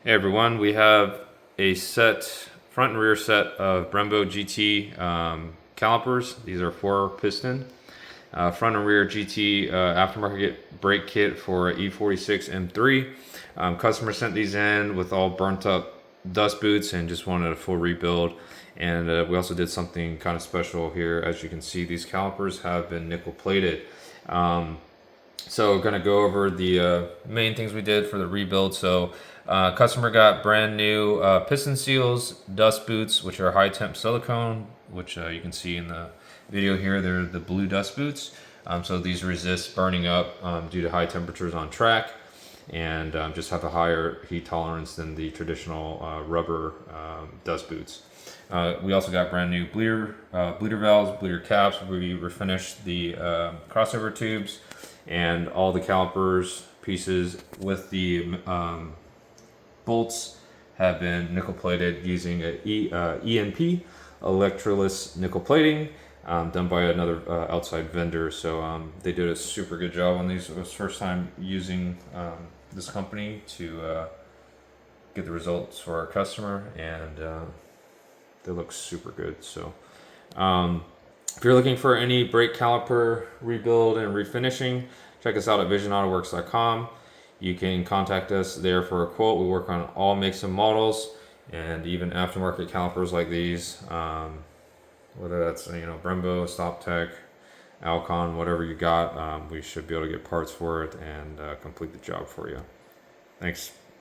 Hey everyone, we have a front and rear set of Brembo GT calipers. These are 4-piston. Front and rear GT aftermarket brake kit for E46 M3. Customer sent these in with all burnt up dust boots and just wanted a full rebuild. And we also did something kind of special here. As you can see, these calipers have been nickel plated. So we're going to go over the main things we did for the rebuild. So customer got brand new piston seals, dust boots, which are high temp silicone, which you can see in the video here. They're the blue dust boots. So these resist burning up due to high temperatures on track, and just have a higher heat tolerance than the traditional rubber dust boots. We also got brand new bleeder valves, bleeder caps. We refinished the crossover tubes and all the calipers pieces with the bolts have been nickel plated using a ENP, Electroless Nickel Plating, done by another outside vendor. So they did a super good job on these. It was first time using this company to get the results for our customer, and they look super good. So if you're looking for any brake caliper rebuild and refinishing, check us out at VisionAutoworks.com. You can contact us there for a quote. We work on all makes and models, and even aftermarket calipers like these, whether that's Brembo, StopTech, Alcon, whatever you got. We should be able to get parts for it and complete the job for you. Thanks.